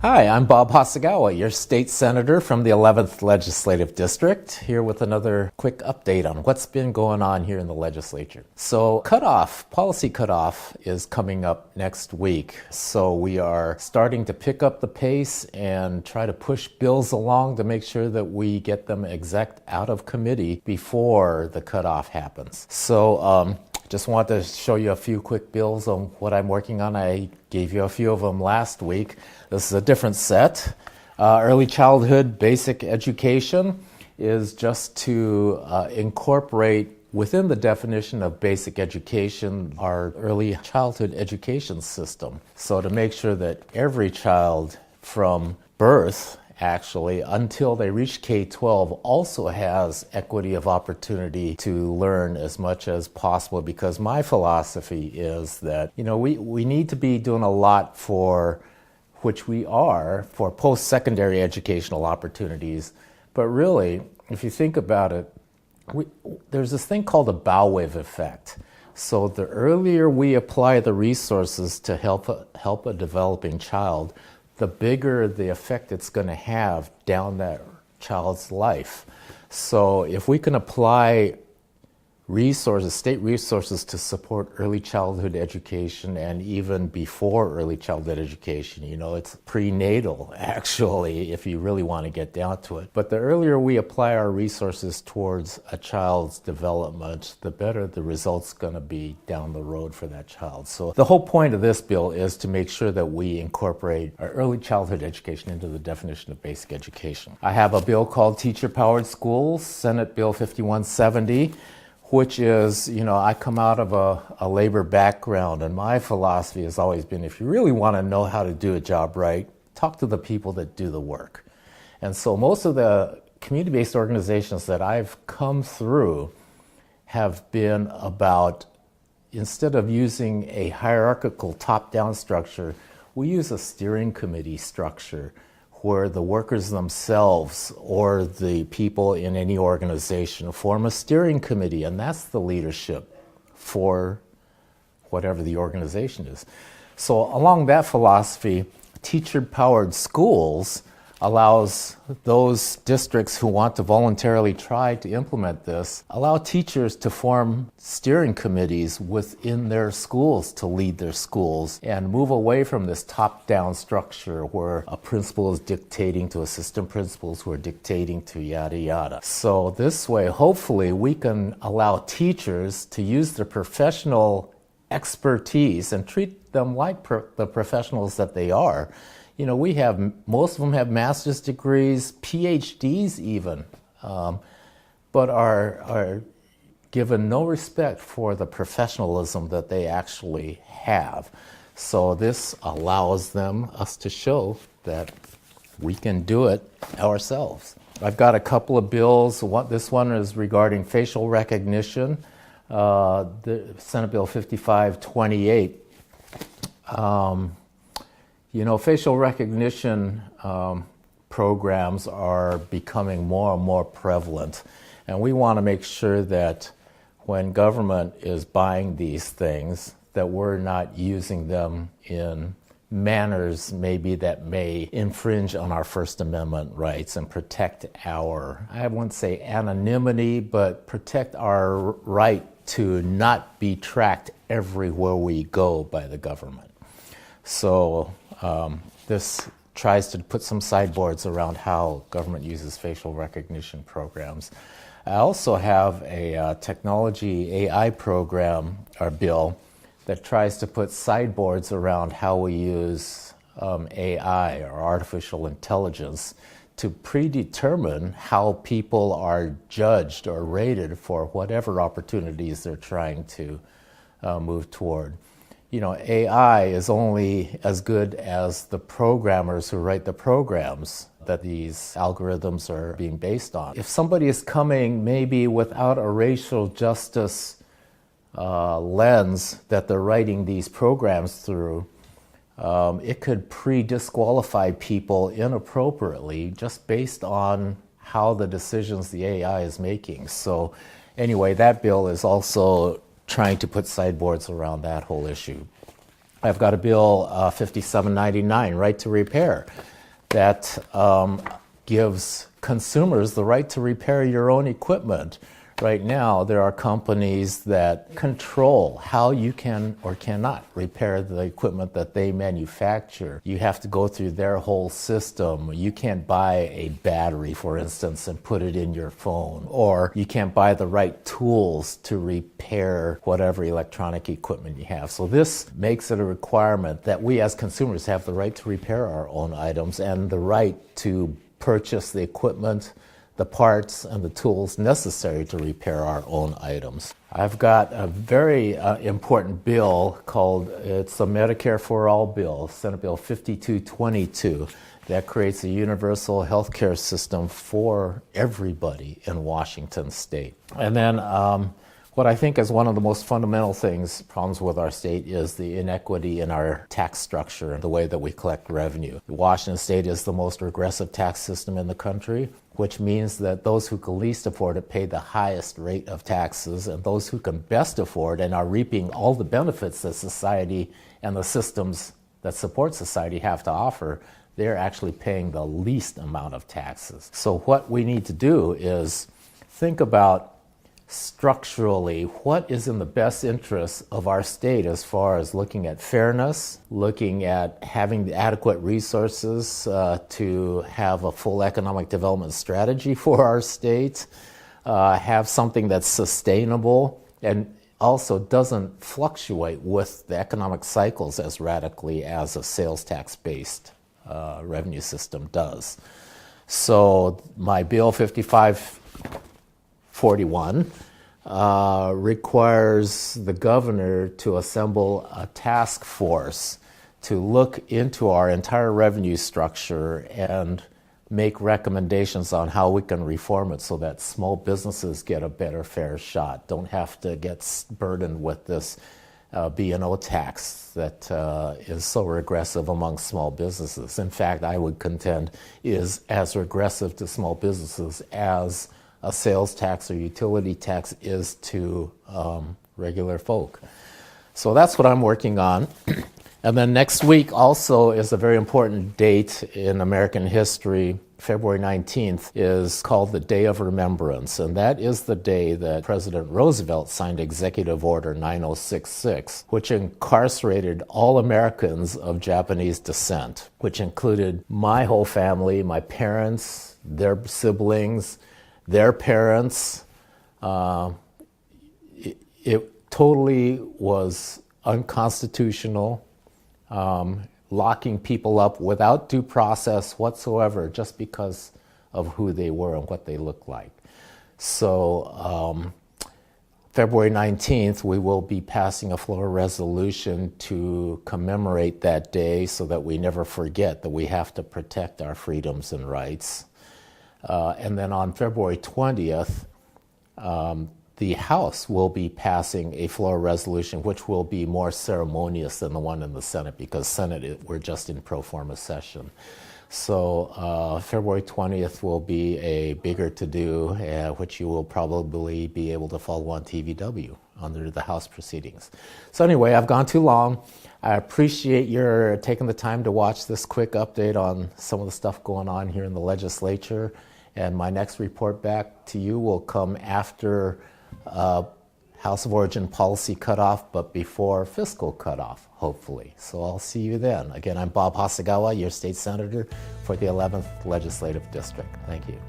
Hi, I'm Bob Hasegawa, your state senator from the 11th Legislative District, here with another quick update on what's been going on here in the legislature. So policy cutoff is coming up next week. So we are starting to pick up the pace and try to push bills along to make sure that we get them exec out of committee before the cutoff happens. So just want to show you a few quick bills on what I'm working on. I gave you a few of them last week. This is a different set. Early childhood basic education is just to incorporate within the definition of basic education our early childhood education system. So to make sure that every child from birth actually until they reach K-12 also has equity of opportunity to learn as much as possible, because my philosophy is that we need to be doing a lot for which we are for post-secondary educational opportunities. But really, if you think about it, there's this thing called the bow wave effect. So the earlier we apply the resources to help a developing child, the bigger the effect it's going to have down that child's life. So if we can apply resources, state resources to support early childhood education and even before early childhood education, it's prenatal actually, if you really want to get down to it. But the earlier we apply our resources towards a child's development, the better the results going to be down the road for that child. So the whole point of this bill is to make sure that we incorporate our early childhood education into the definition of basic education. I have a bill called Teacher-Powered Schools, Senate Bill 5170, which is, I come out of a labor background, and my philosophy has always been, if you really want to know how to do a job right, talk to the people that do the work. And so most of the community-based organizations that I've come through have been about, instead of using a hierarchical top-down structure, we use a steering committee structure where the workers themselves or the people in any organization form a steering committee, and that's the leadership for whatever the organization is. So along that philosophy, teacher-powered schools allows those districts who want to voluntarily try to implement this, allow teachers to form steering committees within their schools to lead their schools and move away from this top-down structure where a principal is dictating to assistant principals who are dictating to yada yada. So this way, hopefully, we can allow teachers to use their professional expertise and treat them like the professionals that they are. Most of them have master's degrees, PhDs even, but are given no respect for the professionalism that they actually have. So this allows us to show that we can do it ourselves. I've got a couple of bills. This one is regarding facial recognition, the Senate Bill 5528. Facial recognition programs are becoming more and more prevalent, and we want to make sure that when government is buying these things, that we're not using them in manners maybe that may infringe on our First Amendment rights and protect I wouldn't say anonymity, but protect our right to not be tracked everywhere we go by the government. So this tries to put some sideboards around how government uses facial recognition programs. I also have a technology AI program or bill that tries to put sideboards around how we use AI or artificial intelligence to predetermine how people are judged or rated for whatever opportunities they're trying to move toward. AI is only as good as the programmers who write the programs that these algorithms are being based on. If somebody is coming maybe without a racial justice lens that they're writing these programs through, it could pre-disqualify people inappropriately just based on how the decisions the AI is making. So anyway, that bill is also trying to put sideboards around that whole issue. I've got a bill 5799, right to repair. that gives consumers the right to repair your own equipment. Right now, there are companies that control how you can or cannot repair the equipment that they manufacture. You have to go through their whole system. You can't buy a battery, for instance, and put it in your phone. Or you can't buy the right tools to repair whatever electronic equipment you have. So this makes it a requirement that we as consumers have the right to repair our own items and the right to purchase the equipment, the parts, and the tools necessary to repair our own items. I've got a very important bill called, it's a Medicare for All bill, Senate Bill 5222, that creates a universal health care system for everybody in Washington state. And then what I think is one of the most fundamental problems with our state is the inequity in our tax structure and the way that we collect revenue. Washington state is the most regressive tax system in the country, which means that those who can least afford it pay the highest rate of taxes, and those who can best afford and are reaping all the benefits that society and the systems that support society have to offer, they're actually paying the least amount of taxes. So what we need to do is think about structurally, what is in the best interest of our state as far as looking at fairness, looking at having the adequate resources to have a full economic development strategy for our state, have something that's sustainable and also doesn't fluctuate with the economic cycles as radically as a sales tax-based revenue system does. So my Bill 5541 requires the governor to assemble a task force to look into our entire revenue structure and make recommendations on how we can reform it so that small businesses get a better fair shot, don't have to get burdened with this B&O tax that is so regressive among small businesses. In fact, I would contend is as regressive to small businesses as a sales tax or utility tax is to regular folk. So that's what I'm working on. And then next week also is a very important date in American history. February 19th is called the Day of Remembrance, and that is the day that President Roosevelt signed Executive Order 9066, which incarcerated all Americans of Japanese descent, which included my whole family, my parents, their siblings, their parents. It totally was unconstitutional, locking people up without due process whatsoever just because of who they were and what they looked like. So February 19th, we will be passing a floor resolution to commemorate that day so that we never forget that we have to protect our freedoms and rights. And then on February 20th, the House will be passing a floor resolution which will be more ceremonious than the one in the Senate, because Senate, we're just in pro forma session. So February 20th will be a bigger to-do, which you will probably be able to follow on TVW under the House proceedings. So anyway, I've gone too long. I appreciate your taking the time to watch this quick update on some of the stuff going on here in the legislature. And my next report back to you will come after House of Origin policy cutoff, but before fiscal cutoff, hopefully. So I'll see you then. Again, I'm Bob Hasegawa, your state senator for the 11th Legislative District. Thank you.